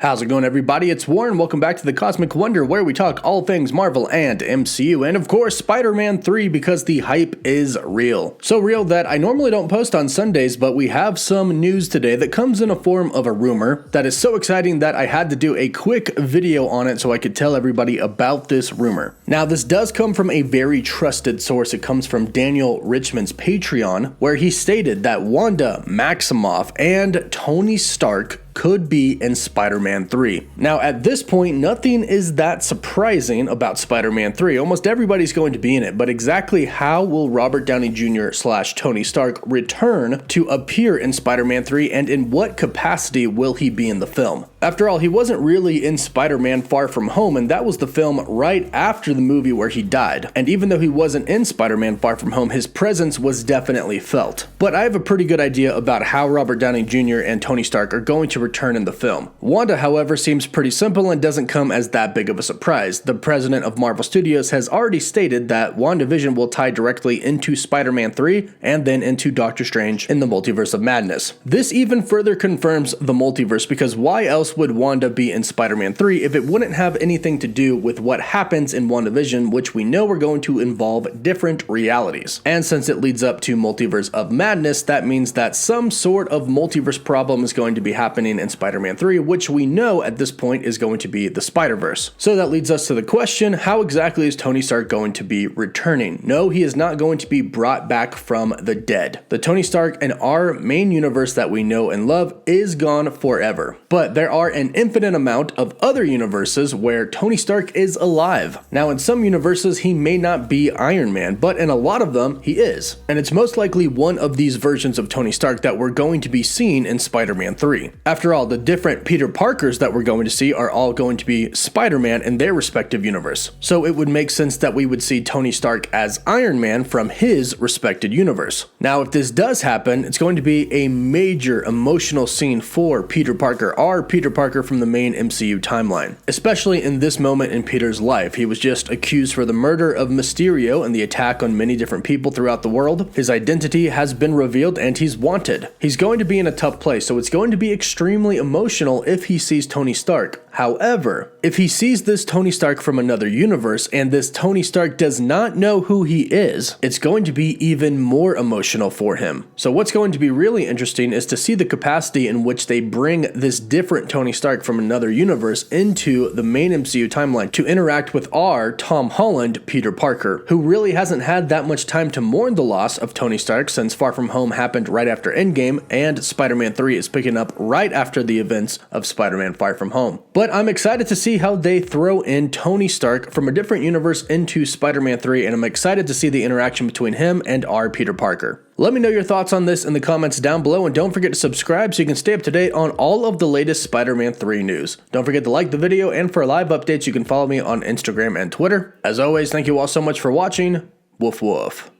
How's it going, everybody? It's Warren. Welcome back to the Cosmic Wonder, where we talk all things Marvel and MCU, and of course Spider-Man 3, because the hype is real. So real that I normally don't post on Sundays, but we have some news today that comes in a form of a rumor that is so exciting that I had to do a quick video on it so I could tell everybody about this rumor. Now, this does come from a very trusted source. It comes from Daniel Richmond's Patreon, where he stated that Wanda Maximoff and Tony Stark could be in Spider-Man 3. Now, at this point, nothing is that surprising about Spider-Man 3. Almost everybody's going to be in it, but exactly how will Robert Downey Jr. / Tony Stark return to appear in Spider-Man 3, and in what capacity will he be in the film? After all, he wasn't really in Spider-Man Far From Home, and that was the film right after the movie where he died. And even though he wasn't in Spider-Man Far From Home, his presence was definitely felt. But I have a pretty good idea about how Robert Downey Jr. and Tony Stark are going to return in the film. Wanda, however, seems pretty simple and doesn't come as that big of a surprise. The president of Marvel Studios has already stated that WandaVision will tie directly into Spider-Man 3 and then into Doctor Strange in the Multiverse of Madness. This even further confirms the multiverse, because why else would Wanda be in Spider-Man 3 if it wouldn't have anything to do with what happens in WandaVision, which we know are going to involve different realities. And since it leads up to Multiverse of Madness, that means that some sort of multiverse problem is going to be happening in Spider-Man 3, which we know at this point is going to be the Spider-Verse. So that leads us to the question, how exactly is Tony Stark going to be returning? No, he is not going to be brought back from the dead. The Tony Stark in our main universe that we know and love is gone forever. But there are an infinite amount of other universes where Tony Stark is alive. Now, in some universes, he may not be Iron Man, but in a lot of them, he is. And it's most likely one of these versions of Tony Stark that we're going to be seeing in Spider-Man 3. After all, the different Peter Parkers that we're going to see are all going to be Spider-Man in their respective universe. So it would make sense that we would see Tony Stark as Iron Man from his respected universe. Now, if this does happen, it's going to be a major emotional scene for Peter Parker, our Peter Parker from the main MCU timeline. Especially in this moment in Peter's life. He was just accused for the murder of Mysterio and the attack on many different people throughout the world. His identity has been revealed and he's wanted. He's going to be in a tough place, so it's going to be extremely emotional if he sees Tony Stark. However, if he sees this Tony Stark from another universe and this Tony Stark does not know who he is, it's going to be even more emotional for him. So what's going to be really interesting is to see the capacity in which they bring this different Tony Stark from another universe into the main MCU timeline to interact with our Tom Holland Peter Parker, who really hasn't had that much time to mourn the loss of Tony Stark since Far From Home happened right after Endgame, and Spider-Man 3 is picking up right after the events of Spider-Man Far From Home. But I'm excited to see how they throw in Tony Stark from a different universe into Spider-Man 3, and I'm excited to see the interaction between him and our Peter Parker. Let me know your thoughts on this in the comments down below, and don't forget to subscribe so you can stay up to date on all of the latest Spider-Man 3 news. Don't forget to like the video, and for live updates you can follow me on Instagram and Twitter. As always, thank you all so much for watching. Woof woof.